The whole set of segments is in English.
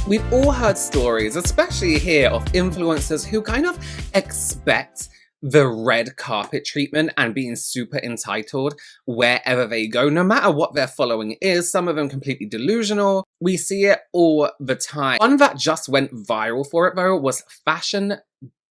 We've all heard stories, especially here, of influencers who kind of expect the red carpet treatment and being super entitled wherever they go, no matter what their following is. Some of them completely delusional. We see it all the time. One that just went viral for it though was Fashion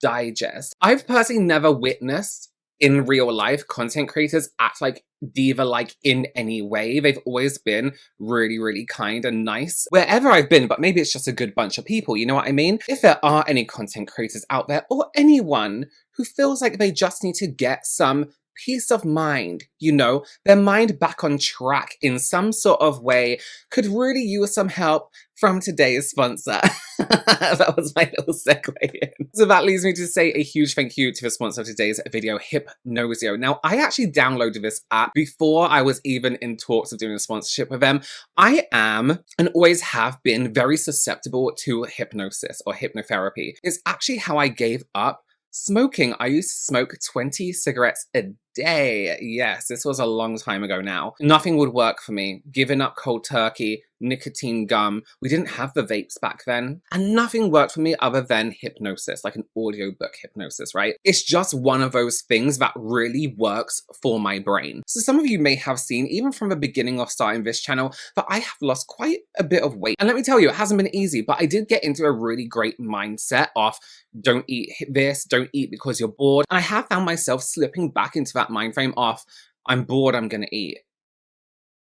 Digest. I've personally never witnessed in real life content creators act like diva-like in any way. They've always been really, really kind and nice wherever I've been, but maybe it's just a good bunch of people, you know what I mean? If there are any content creators out there or anyone who feels like they just need to get some peace of mind, you know, their mind back on track in some sort of way, could really use some help from today's sponsor. That was my little segue in. So that leads me to say a huge thank you to the sponsor of today's video, Hypnosio. Now, I actually downloaded this app before I was even in talks of doing a sponsorship with them. I am, and always have been, very susceptible to hypnosis or hypnotherapy. It's actually how I gave up smoking. I used to smoke 20 cigarettes a day. Yes, this was a long time ago now. Nothing would work for me. Giving up cold turkey, nicotine gum. We didn't have the vapes back then. And nothing worked for me other than hypnosis, like an audiobook hypnosis, right? It's just one of those things that really works for my brain. So some of you may have seen, even from the beginning of starting this channel, that I have lost quite a bit of weight. And let me tell you, it hasn't been easy, but I did get into a really great mindset of don't eat this, don't eat because you're bored. And I have found myself slipping back into that mind frame of I'm bored, I'm gonna eat.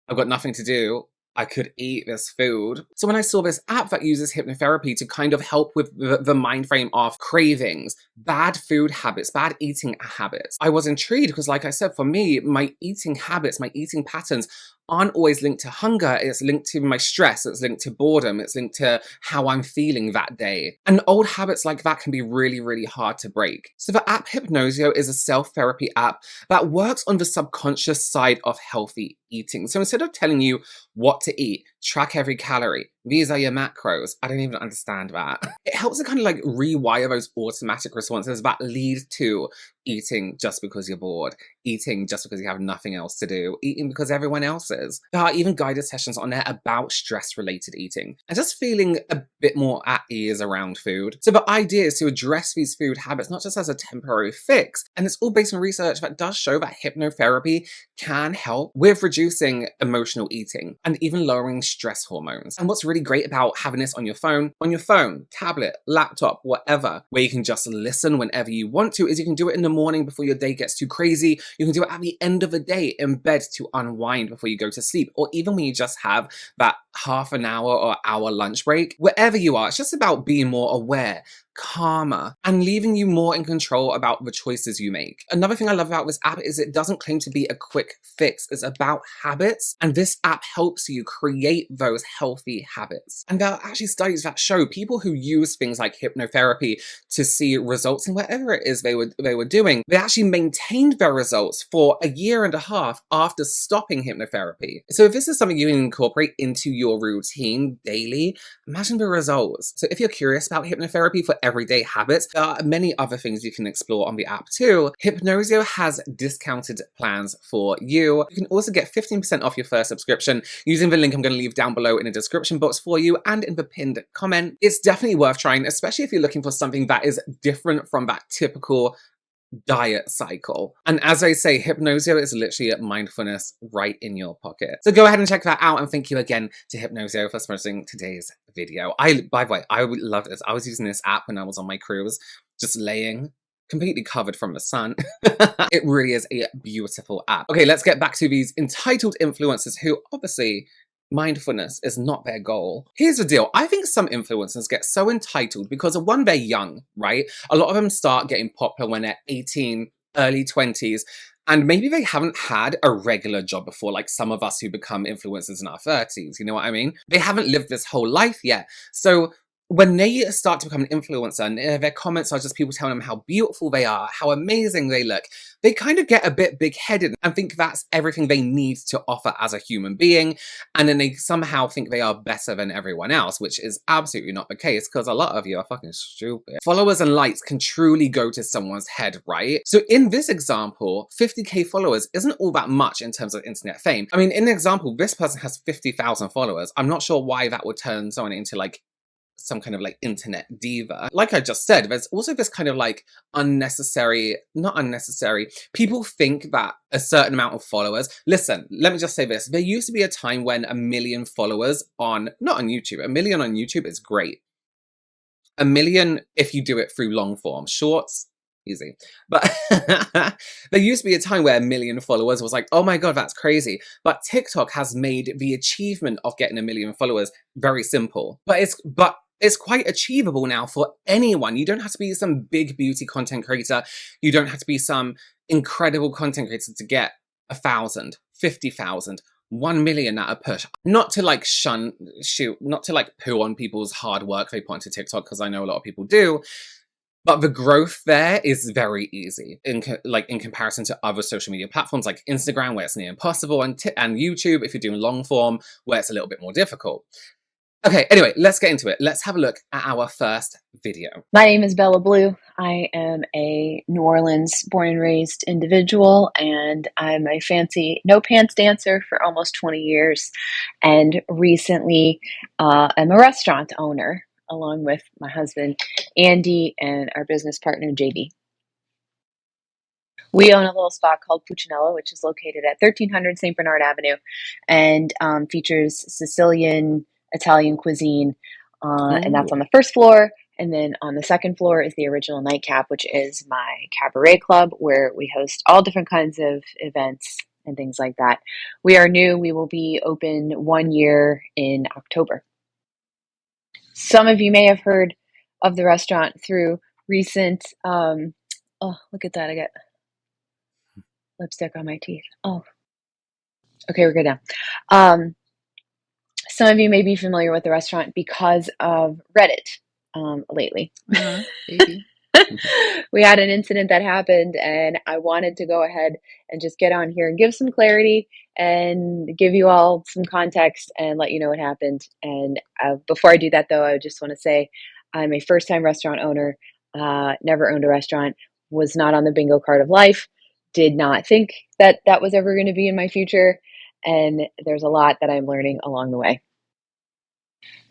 I've got nothing to do. I could eat this food. So when I saw this app that uses hypnotherapy to kind of help with the mind frame of cravings, bad food habits, bad eating habits, I was intrigued because, like I said, for me, my eating habits, my eating patterns aren't always linked to hunger. It's linked to my stress. It's linked to boredom. It's linked to how I'm feeling that day. And old habits like that can be really, really hard to break. So the app Hypnosio is a self-therapy app that works on the subconscious side of healthy eating. So instead of telling you what to eat, track every calorie, these are your macros. I don't even understand that. It helps to kind of like rewire those automatic responses that lead to eating just because you're bored, eating just because you have nothing else to do, eating because everyone else is. There are even guided sessions on there about stress-related eating and just feeling a bit more at ease around food. So the idea is to address these food habits not just as a temporary fix, and it's all based on research that does show that hypnotherapy can help with reducing emotional eating and even lowering stress hormones. And what's really great about having this on your phone, tablet, laptop, whatever, where you can just listen whenever you want to, is you can do it in the morning before your day gets too crazy. You can do it at the end of the day in bed to unwind before you go to sleep, or even when you just have that half an hour or hour lunch break. Wherever you are, it's just about being more aware, calmer, and leaving you more in control about the choices you make. Another thing I love about this app is it doesn't claim to be a quick fix. It's about habits, and this app helps you create those healthy habits. And there are actually studies that show people who use things like hypnotherapy to see results in whatever it is they were doing, they actually maintained their results for a year and a half after stopping hypnotherapy. So if this is something you can incorporate into your routine daily, imagine the results. So if you're curious about hypnotherapy for everyday habits, there are many other things you can explore on the app too. Hypnosio has discounted plans for you. You can also get 15% off your first subscription using the link I'm going to leave down below in the description box for you and in the pinned comment. It's definitely worth trying, especially if you're looking for something that is different from that typical diet cycle. And as I say, Hypnosio is literally mindfulness right in your pocket. So go ahead and check that out, and thank you again to Hypnosio for sponsoring today's video. By the way, I would love this. I was using this app when I was on my cruise, just laying completely covered from the sun. It really is a beautiful app. Okay, let's get back to these entitled influencers who obviously mindfulness is not their goal. Here's the deal. I think some influencers get so entitled because of one, they're young, right? A lot of them start getting popular when they're 18, early 20s, and maybe they haven't had a regular job before, like some of us who become influencers in our 30s, you know what I mean? They haven't lived this whole life yet. So when they start to become an influencer and their comments are just people telling them how beautiful they are, how amazing they look, they kind of get a bit big-headed and think that's everything they need to offer as a human being. And then they somehow think they are better than everyone else, which is absolutely not the case because a lot of you are fucking stupid. Followers and likes can truly go to someone's head, right? So in this example, 50k followers isn't all that much in terms of internet fame. I mean, in the example, this person has 50,000 followers. I'm not sure why that would turn someone into like some kind of like internet diva. Like I just said, there's also this kind of like not unnecessary. People think that a certain amount of followers, listen, let me just say this. There used to be a time when 1 million followers not on YouTube, 1 million on YouTube is great. 1 million if you do it through long form. Shorts, easy. But there used to be a time where 1 million followers was like, oh my God, that's crazy. But TikTok has made the achievement of getting 1 million followers very simple. But it's quite achievable now for anyone. You don't have to be some big beauty content creator. You don't have to be some incredible content creator to get 1,000, 50,000, 1 million at a push. Not to like not to like poo on people's hard work they put onto TikTok, because I know a lot of people do. But the growth there is very easy in comparison to other social media platforms like Instagram, where it's near impossible, and YouTube, if you're doing long form, where it's a little bit more difficult. Okay, anyway, let's get into it. Let's have a look at our first video. My name is Bella Blue. I am a New Orleans born and raised individual, and I'm a fancy no pants dancer for almost 20 years. And recently, I'm a restaurant owner along with my husband, Andy, and our business partner, JD. We own a little spot called Puccinello, which is located at 1300 St. Bernard Avenue, and features Sicilian, Italian cuisine, and that's on the first floor. And then on the second floor is the Original Nightcap, which is my cabaret club where we host all different kinds of events and things like that. We are new. We will be open 1 year in October. Some of you may have heard of the restaurant through recent, oh, look at that. I got lipstick on my teeth. Oh, okay, we're good now. Some of you may be familiar with the restaurant because of Reddit lately. We had an incident that happened, and I wanted to go ahead and just get on here and give some clarity and give you all some context and let you know what happened. And before I do that, though, I just want to say I'm a first-time restaurant owner, never owned a restaurant, was not on the bingo card of life, did not think that that was ever going to be in my future, and there's a lot that I'm learning along the way.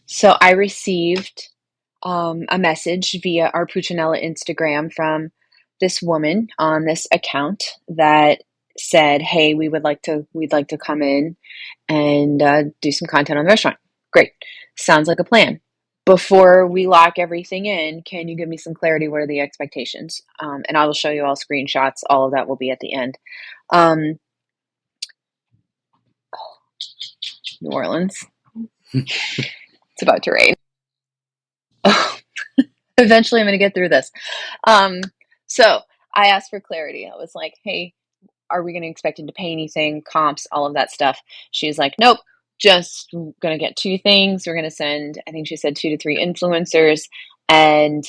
So I received a message via our Puccinella Instagram from this woman on this account that said, "Hey, we'd like to come in and do some content on the restaurant." Great, sounds like a plan. Before we lock everything in, can you give me some clarity? What are the expectations? And I will show you all screenshots. All of that will be at the end. New Orleans. It's about to rain. Eventually I'm going to get through this. So I asked for clarity. I was like, hey, are we going to expect him to pay anything, comps, all of that stuff? She's like, nope, just going to get 2 things. We're going to send, I think she said 2 to 3 influencers, and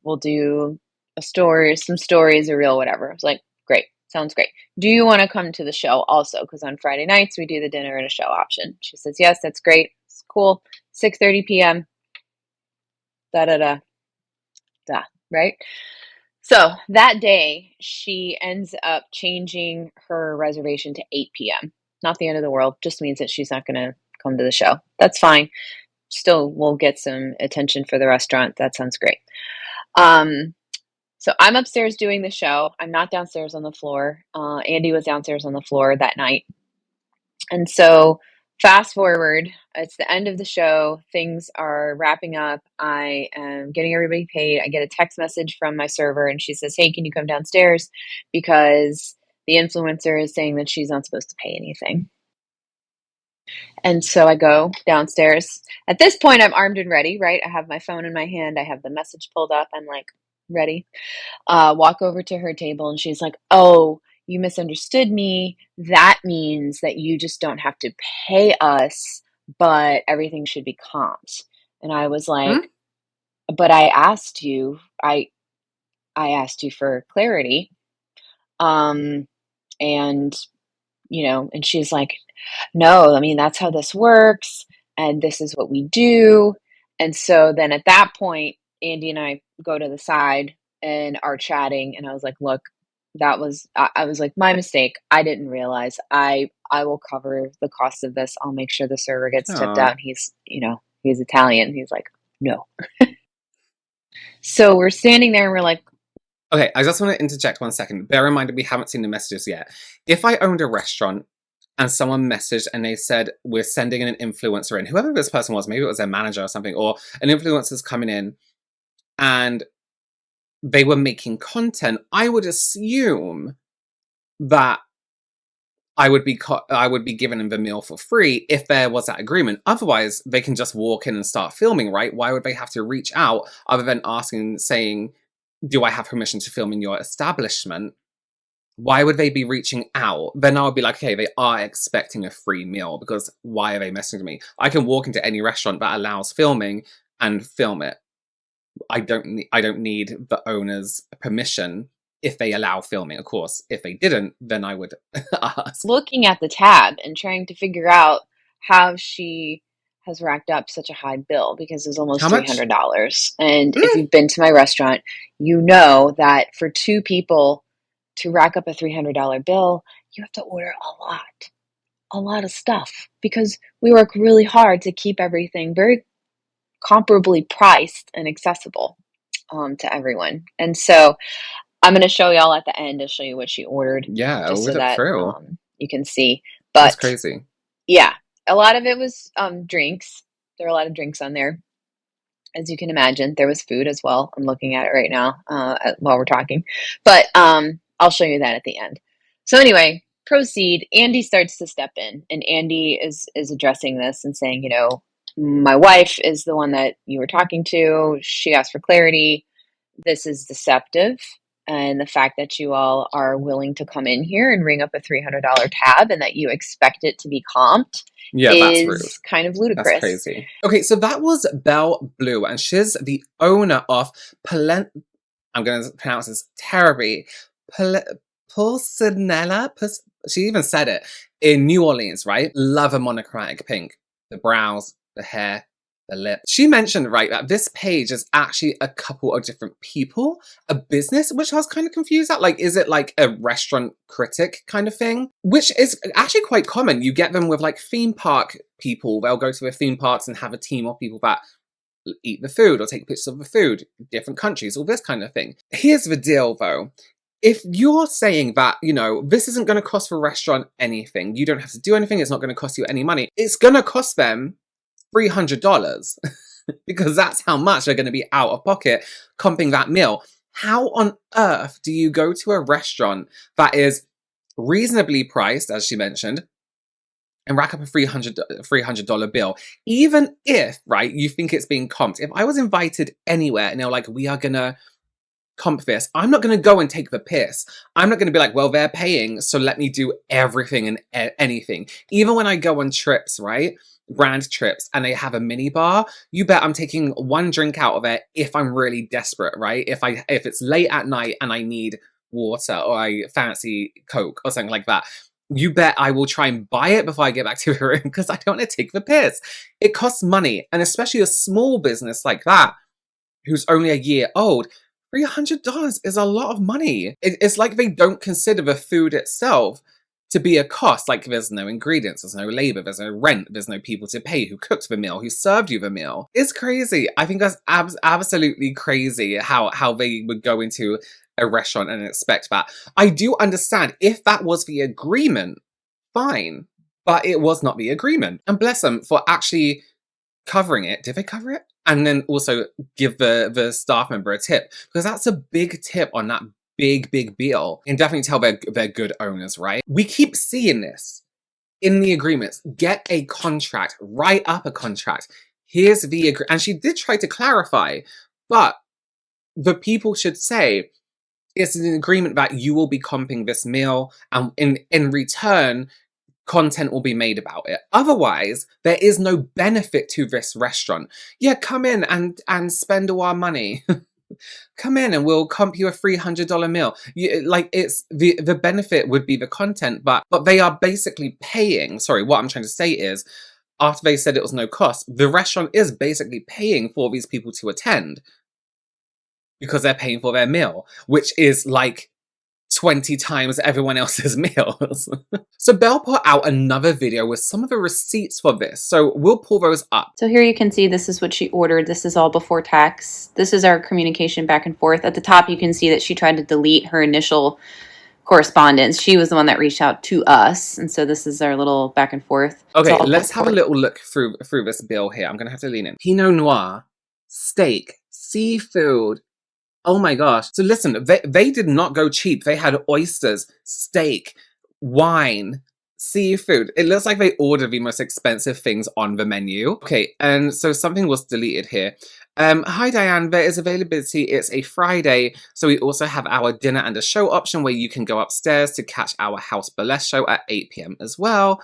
we'll do some stories, a reel, whatever. I was like, great, sounds great. Do you want to come to the show also? Because on Friday nights we do the dinner and a show option. She says, yes, that's great. It's cool. 6:30 p.m. Right? So that day, she ends up changing her reservation to 8 p.m. Not the end of the world, just means that she's not going to come to the show. That's fine. Still, we'll get some attention for the restaurant. That sounds great. So I'm upstairs doing the show. I'm not downstairs on the floor. Andy was downstairs on the floor that night. And so fast forward, it's the end of the show. Things are wrapping up. I am getting everybody paid. I get a text message from my server, and she says, hey, can you come downstairs? Because the influencer is saying that she's not supposed to pay anything. And so I go downstairs. At this point, I'm armed and ready, right? I have my phone in my hand. I have the message pulled up. I'm like, ready. Walk over to her table, and she's like, oh, you misunderstood me. That means that you just don't have to pay us, but everything should be comped. And I was like, but I asked you for clarity. And, and she's like, no, I mean, that's how this works. And this is what we do. And so then at that point, Andy and I go to the side and are chatting. And I was like, look, I was like, my mistake. I didn't realize. I will cover the cost of this. I'll make sure the server gets tipped out. He's Italian. He's like, no. So we're standing there and we're like, Okay, I just want to interject 1 second. Bear in mind that we haven't seen the messages yet. If I owned a restaurant and someone messaged and they said, we're sending an influencer in, whoever this person was, maybe it was their manager or something, or an influencer's coming in and they were making content, I would assume that I would be giving them the meal for free if there was that agreement. Otherwise, they can just walk in and start filming, right? Why would they have to reach out other than asking, saying, do I have permission to film in your establishment? Why would they be reaching out? Then I would be like, okay, they are expecting a free meal, because why are they messaging me? I can walk into any restaurant that allows filming and film it. I don't need the owner's permission if they allow filming. Of course, if they didn't, then I would ask. looking at the tab and trying to figure out how she has racked up such a high bill, because it was How almost much? $300. And if Mm. you've been to my restaurant, you know that for two people to rack up a $300 bill, you have to order a lot of stuff, because we work really hard to keep everything very comparably priced and accessible to everyone. And so I'm going to show y'all at the end. I'll show you what she ordered, Yeah, just so with it that through. you can see. That's But crazy. yeah, a lot of it was drinks. There are a lot of drinks on there. As you can imagine, there was food as well. I'm looking at it right now while we're talking. But I'll show you that at the end. So anyway, proceed. Andy starts to step in, and Andy is addressing this and saying, my wife is the one that you were talking to. She asked for clarity. This is deceptive. And the fact that you all are willing to come in here and ring up a $300 tab and that you expect it to be comped Yeah, that's rude. is kind of That's ludicrous. crazy. Okay, so that was Belle Blue, and she's the owner of I'm going to pronounce this terribly. Pulcinella? She even said it. In New Orleans, right? Love a monochromatic pink. The brows, the hair, the lip. She mentioned, right, that this page is actually a couple of different people, a business, which I was kind of confused at. Like, is it like a restaurant critic kind of thing? Which is actually quite common. You get them with like theme park people. They'll go to the theme parks and have a team of people that eat the food or take pictures of the food, different countries, all this kind of thing. Here's the deal though. If you're saying that, this isn't going to cost the restaurant anything, you don't have to do anything, it's not going to cost you any money, it's going to cost them $300 because that's how much they're going to be out of pocket comping that meal. How on earth do you go to a restaurant that is reasonably priced, as she mentioned, and rack up a $300 bill, even if, right, you think it's being comped? If I was invited anywhere and they're like, we are gonna comp this, I'm not gonna go and take the piss. I'm not gonna be like, well, they're paying, so let me do everything and anything. Even when I go on trips, right, brand trips, and they have a mini bar, you bet I'm taking one drink out of it if I'm really desperate, right? If it's late at night and I need water or I fancy Coke or something like that, you bet I will try and buy it before I get back to the room because I don't want to take the piss. It costs money, and especially a small business like that, who's only a year old, $300 is a lot of money. It's like they don't consider the food itself to be a cost. Like, there's no ingredients, there's no labor, there's no rent, there's no people to pay who cooked the meal, who served you the meal. It's crazy. I think that's absolutely crazy how they would go into a restaurant and expect that. I do understand if that was the agreement, fine, but it was not the agreement. And bless them for actually covering it. Did they cover it? And then also give the staff member a tip, because that's a big tip on that big bill. And definitely tell they're good owners, right? We keep seeing this in the agreements. Get a contract, write up a contract. Here's the agreement. And she did try to clarify, but the people should say, it's an agreement that you will be comping this meal, and in return, content will be made about it. Otherwise, there is no benefit to this restaurant. Yeah, come in and spend all our money. Come in and we'll comp you a $300 meal. It's the benefit would be the content, but they are basically paying. Sorry, what I'm trying to say is, after they said it was no cost, the restaurant is basically paying for these people to attend because they're paying for their meal, which is like 20 times everyone else's meals. So Belle put out another video with some of the receipts for this. So we'll pull those up. So here you can see this is what she ordered. This is all before tax. This is our communication back and forth. At the top, you can see that she tried to delete her initial correspondence. She was the one that reached out to us. And so this is our little back and forth. Okay, let's have a little look through this bill here. I'm going to have to lean in. Pinot Noir, steak, seafood. Oh my gosh. So listen, they did not go cheap. They had oysters, steak, wine, seafood. It looks like they ordered the most expensive things on the menu. Okay, and so something was deleted here. Hi Diane, there is availability. It's a Friday, so we also have our dinner and a show option where you can go upstairs to catch our House Burlesque show at 8 p.m. as well.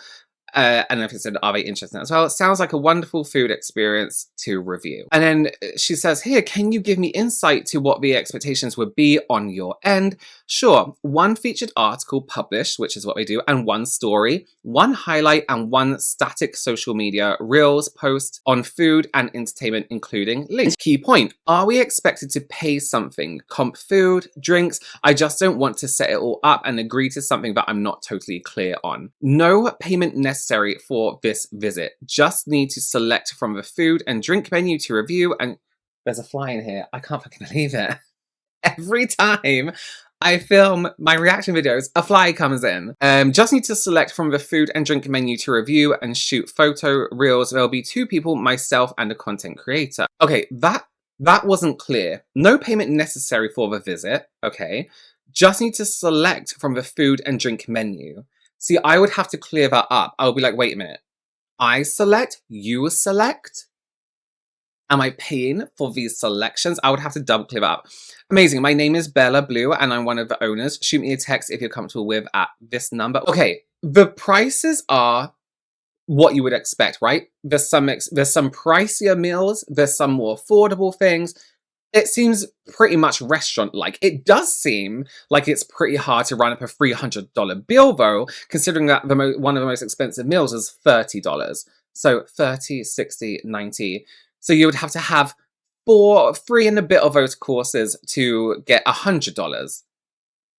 And if it said, are they interested as well? It sounds like a wonderful food experience to review. And then she says here, can you give me insight to what the expectations would be on your end? Sure, one featured article published, which is what they do, and one story, one highlight, and one static social media reels post on food and entertainment, including links. Key point, are we expected to pay something? Comp food, drinks? I just don't want to set it all up and agree to something that I'm not totally clear on. No payment necessary for this visit. Just need to select from the food and drink menu to review, and there's a fly in here. I can't fucking believe it. Every time I film my reaction videos, a fly comes in. Just need to select from the food and drink menu to review and shoot photo reels. There'll be 2 people, myself and a content creator. Okay, that wasn't clear. No payment necessary for the visit. Okay. Just need to select from the food and drink menu. See, I would have to clear that up. I would be like, wait a minute. I select, you select? Am I paying for these selections? I would have to double clear that up. Amazing. My name is Bella Blue and I'm one of the owners. Shoot me a text if you're comfortable with at this number. Okay, the prices are what you would expect, right? There's some pricier meals. There's some more affordable things. It seems pretty much restaurant-like. It does seem like it's pretty hard to run up a $300 bill, though, considering that one of the most expensive meals is $30. So 30, 60, 90. So you would have to have 3 and a bit of those courses to get $100.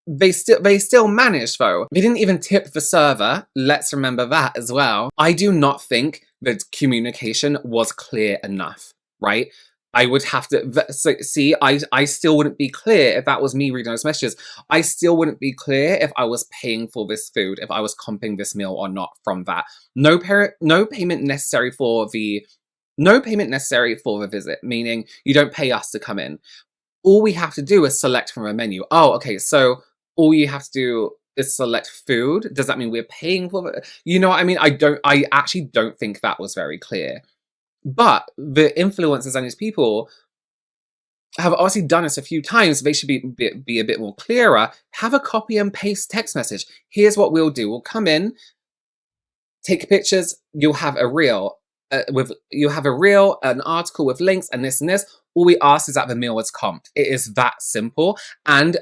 They still managed, though. They didn't even tip the server. Let's remember that as well. I do not think the communication was clear enough, right? I would have to see. I still wouldn't be clear if that was me reading those messages. I still wouldn't be clear if I was paying for this food, if I was comping this meal or not from that. No payment necessary for the visit, meaning you don't pay us to come in. All we have to do is select from a menu. Oh, okay. So all you have to do is select food. Does that mean we're paying for it? You know what I mean? I actually don't think that was very clear. But the influencers and these people have obviously done this a few times. They should be a bit more clearer. Have a copy and paste text message. Here's what we'll do. We'll come in, take pictures. You'll have a reel an article with links and this and this. All we ask is that the meal is comped. It is that simple. And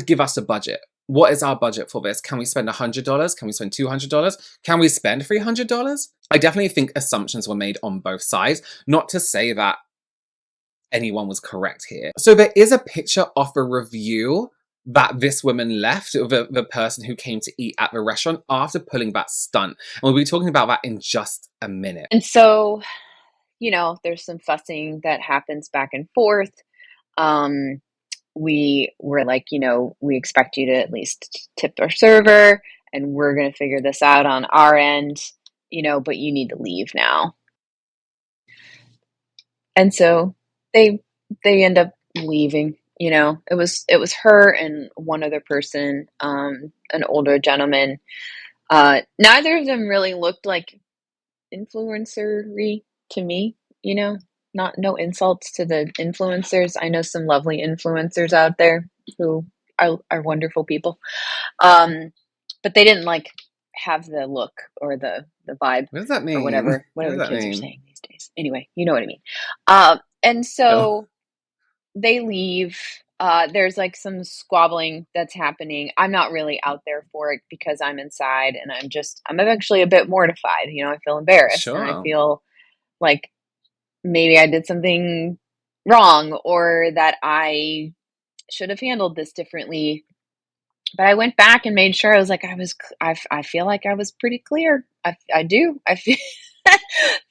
give us a budget. What is our budget for this? Can we spend $100? Can we spend $200? Can we spend $300? I definitely think assumptions were made on both sides. Not to say that anyone was correct here. So there is a picture of a review that this woman left, the person who came to eat at the restaurant after pulling that stunt. And we'll be talking about that in just a minute. And so, there's some fussing that happens back and forth. We were like, we expect you to at least tip our server and we're going to figure this out on our end, but you need to leave now. And so they end up leaving. It was her and one other person, an older gentleman. Neither of them really looked like influencer-y to me, no insults to the influencers. I know some lovely influencers out there who are wonderful people. But they didn't have the look or the vibe. What does that mean? Or whatever kids are saying these days. Anyway, you know what I mean. And so they leave. There's some squabbling that's happening. I'm not really out there for it because I'm inside and I'm actually a bit mortified. I feel embarrassed. Sure. And I feel like maybe I did something wrong or that I should have handled this differently. But I went back and made sure I was like, I feel like I was pretty clear. I do. I feel,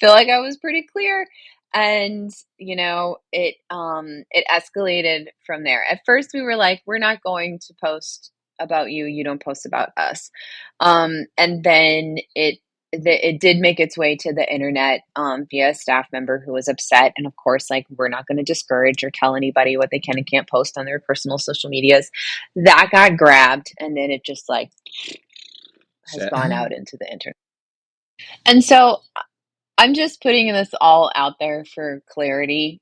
feel like I was pretty clear. And, it escalated from there. At first we were like, we're not going to post about you. You don't post about us. And then it did make its way to the internet via a staff member who was upset. And of course, like, we're not going to discourage or tell anybody what they can and can't post on their personal social medias. That got grabbed, and then it just like has Shit. gone out into the internet. And so I'm just putting this all out there for clarity.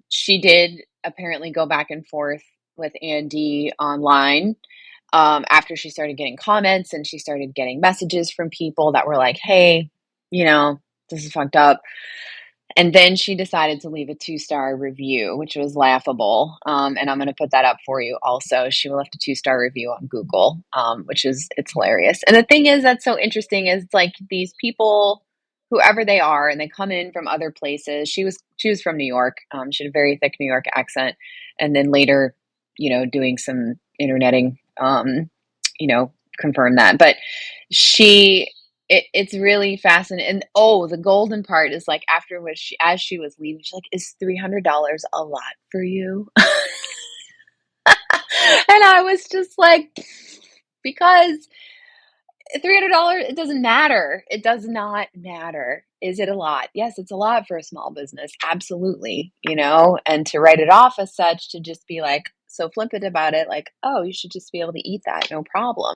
She did apparently go back and forth with Andy online after she started getting comments, and she started getting messages from people that were like, hey, this is fucked up. And then she decided to leave a 2-star review, which was laughable. And I'm going to put that up for you also. She left a 2-star review on Google, it's hilarious. And the thing is, that's so interesting is like these people, whoever they are, and they come in from other places. She was from New York. She had a very thick New York accent. And then later, doing some interneting, confirmed that. But it's really fascinating. And the golden part is like afterwards, as she was leaving, she's like, "Is $300 a lot for you?" And I was just like, because $300, it doesn't matter. It does not matter. Is it a lot? Yes, it's a lot for a small business. Absolutely. And to write it off as such, to just be like so flippant about it, like, oh, you should just be able to eat that, no problem.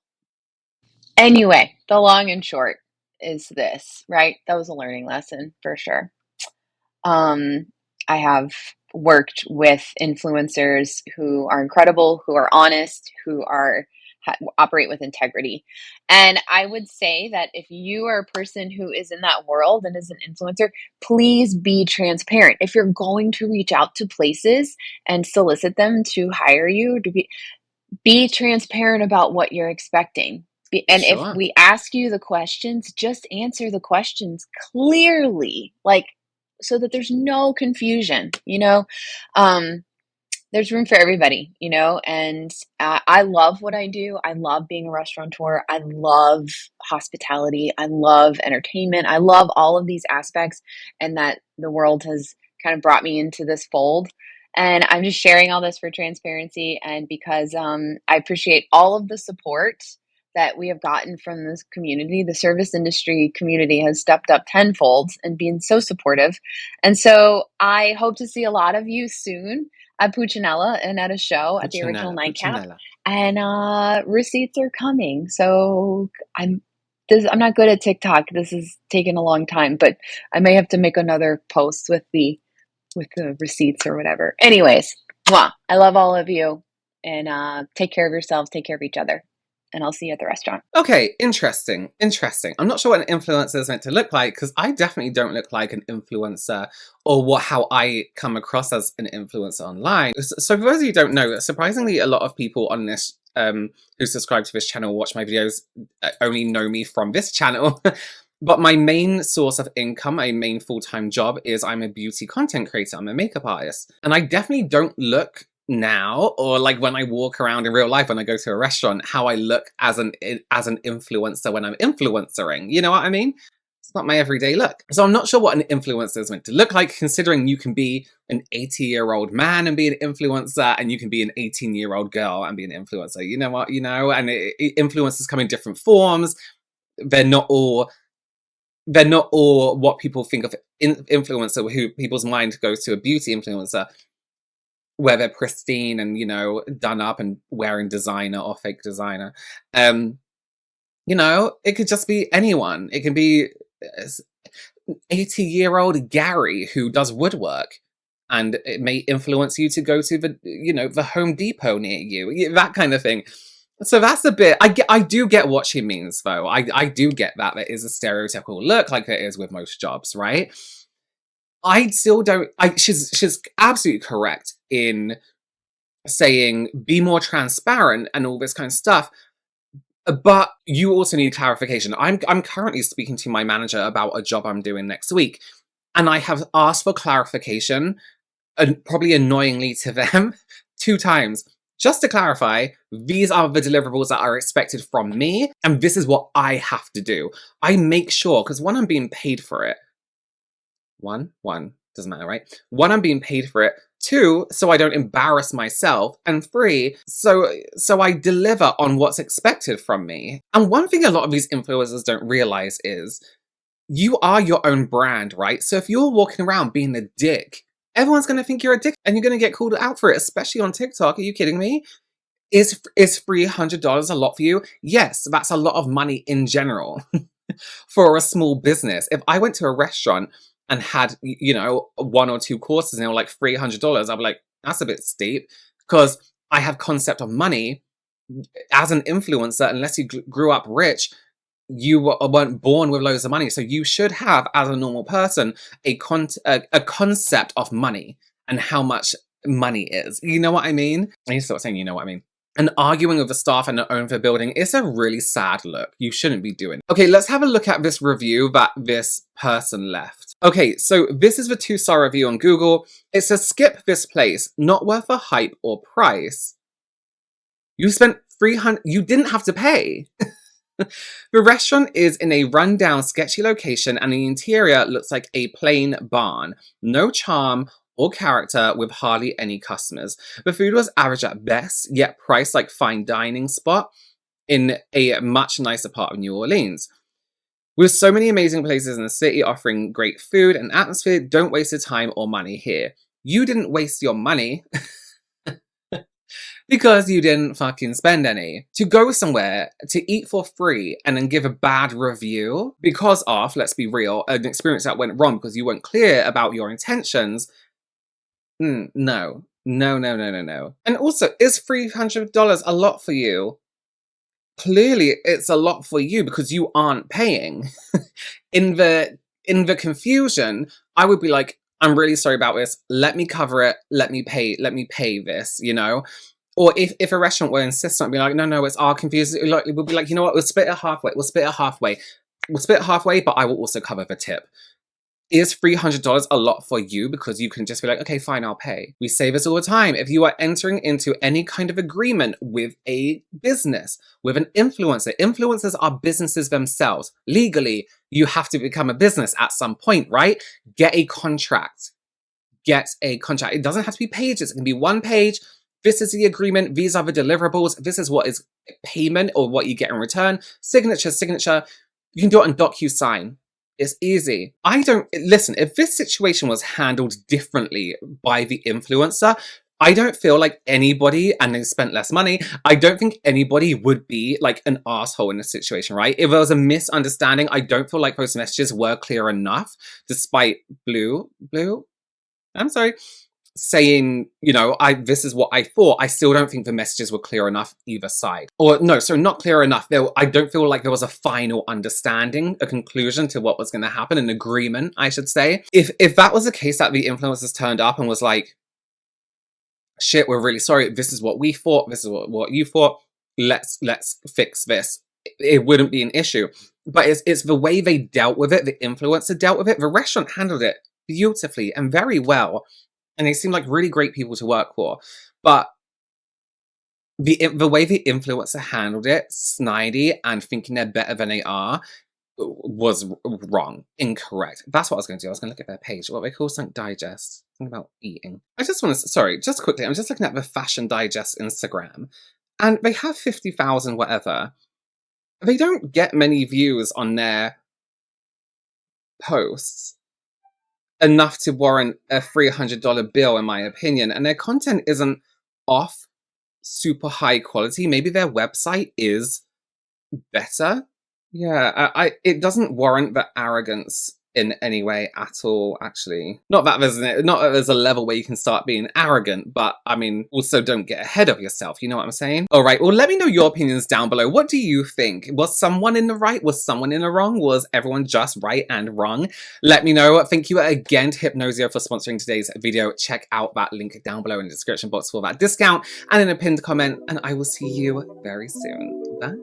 Anyway, the long and short is this, right? That was a learning lesson for sure. I have worked with influencers who are incredible, who are honest, who operate with integrity. And I would say that if you are a person who is in that world and is an influencer, please be transparent. If you're going to reach out to places and solicit them to hire you, to be transparent about what you're expecting. And if Sure. we ask you the questions, just answer the questions clearly, like, so that there's no confusion. There's room for everybody, and I love what I do. I love being a restaurateur. I love hospitality. I love entertainment. I love all of these aspects, and that the world has kind of brought me into this fold. And I'm just sharing all this for transparency, and because I appreciate all of the support that we have gotten from this community. The service industry community has stepped up tenfold and been so supportive. And so I hope to see a lot of you soon at Puccinella and at a show at the original Nightcap. Puccinella. And receipts are coming. So I'm not good at TikTok. This is taking a long time, but I may have to make another post with the receipts or whatever. Anyways, I love all of you, and take care of yourselves, take care of each other. And I'll see you at the restaurant. Okay, interesting. I'm not sure what an influencer is meant to look like, because I definitely don't look like an influencer, or how I come across as an influencer online. So for those of you who don't know, surprisingly, a lot of people on this who subscribe to this channel, watch my videos, only know me from this channel. But my main source of income, my main full-time job, is I'm a beauty content creator. I'm a makeup artist. And I definitely don't look now, or like when I walk around in real life, when I go to a restaurant, how I look as an influencer when I'm influencering. You know what I mean? It's not my everyday look. So I'm not sure what an influencer is meant to look like, considering you can be an 80-year-old man and be an influencer, and you can be an 18-year-old girl and be an influencer. You know what? And influencers come in different forms. They're not all what people think of influencer, who people's mind goes to a beauty influencer, where they're pristine and, done up and wearing designer or fake designer. It could just be anyone. It can be 80-year-old Gary who does woodwork, and it may influence you to go to the Home Depot near you, that kind of thing. So that's a bit, I do get what she means, though. I do get that there is a stereotypical look, like there is with most jobs, right? I still don't. She's absolutely correct in saying be more transparent and all this kind of stuff. But you also need clarification. I'm currently speaking to my manager about a job I'm doing next week, and I have asked for clarification, and probably annoyingly to them, 2 times. Just to clarify, these are the deliverables that are expected from me, and this is what I have to do. I make sure, because one, I'm being paid for it. One, doesn't matter, right? One, I'm being paid for it. Two, so I don't embarrass myself. And three, so I deliver on what's expected from me. And one thing a lot of these influencers don't realize is you are your own brand, right? So if you're walking around being a dick, everyone's going to think you're a dick and you're going to get called out for it, especially on TikTok. Are you kidding me? Is $300 a lot for you? Yes, that's a lot of money in general for a small business. If I went to a restaurant and had, you know, 1 or 2 courses and they were like $300, I'd be like, that's a bit steep, because I have concept of money. As an influencer, unless you grew up rich, you weren't born with loads of money. So you should have, as a normal person, a concept of money and how much money is. You know what I mean? I need to start saying you know what I mean. And arguing with the staff and the owner of the building is a really sad look. You shouldn't be doing. Okay, let's have a look at this review that this person left. Okay, so this is the 2-star review on Google. It says, skip this place, not worth a hype or price. You spent $300, you didn't have to pay. The restaurant is in a rundown, sketchy location and the interior looks like a plain barn. No charm or character, with hardly any customers. The food was average at best, yet priced like fine dining spot in a much nicer part of New Orleans. With so many amazing places in the city offering great food and atmosphere, don't waste your time or money here. You didn't waste your money because you didn't fucking spend any. To go somewhere to eat for free and then give a bad review because of, let's be real, an experience that went wrong because you weren't clear about your intentions. No. And also, is $300 a lot for you? Clearly, it's a lot for you because you aren't paying. In the confusion, I would be like, I'm really sorry about this. Let me cover it. Let me pay this, you know? Or if a restaurant will insist on it, be like, no, it's our confusion. We'll be like, you know what? We'll split it halfway. But I will also cover the tip. Is $300 a lot for you? Because you can just be like, okay, fine, I'll pay. We say this all the time. If you are entering into any kind of agreement with a business, with an influencer, influencers are businesses themselves. Legally, you have to become a business at some point, right? Get a contract. It doesn't have to be pages. It can be 1 page. This is the agreement. These are the deliverables. This is what is payment or what you get in return. Signature. You can do it on DocuSign. It's easy. Listen, if this situation was handled differently by the influencer, I don't feel like anybody, and they spent less money, I don't think anybody would be like an asshole in this situation, right? If there was a misunderstanding, I don't feel like those messages were clear enough, despite Blue, I'm sorry, saying, you know, this is what I thought. I still don't think the messages were clear enough either side. Or no, so not clear enough. I don't feel like there was a final understanding, a conclusion to what was going to happen, an agreement, I should say. If that was the case, that the influencers turned up and was like, shit, we're really sorry. This is what we thought. This is what you thought. Let's fix this. It wouldn't be an issue. But it's the way they dealt with it. The influencer dealt with it. The restaurant handled it beautifully and very well. And they seem like really great people to work for. But the way the influencer handled it, snidey and thinking they're better than they are, was wrong, incorrect. That's what I was going to do. I was going to look at their page, what they call something digest, something about eating. I just want to, sorry, just quickly, I'm just looking at the Fashion Digest Instagram, and they have 50,000 whatever. They don't get many views on their posts. Enough to warrant a $300 bill, in my opinion. And their content isn't off super high quality. Maybe their website is better. Yeah, it doesn't warrant the arrogance in any way at all, actually. Not that there's a level where you can start being arrogant, but I mean, also don't get ahead of yourself, you know what I'm saying? All right, well, let me know your opinions down below. What do you think? Was someone in the right? Was someone in the wrong? Was everyone just right and wrong? Let me know. Thank you again to Hypnosio for sponsoring today's video. Check out that link down below in the description box for that discount and in a pinned comment, and I will see you very soon. Bye.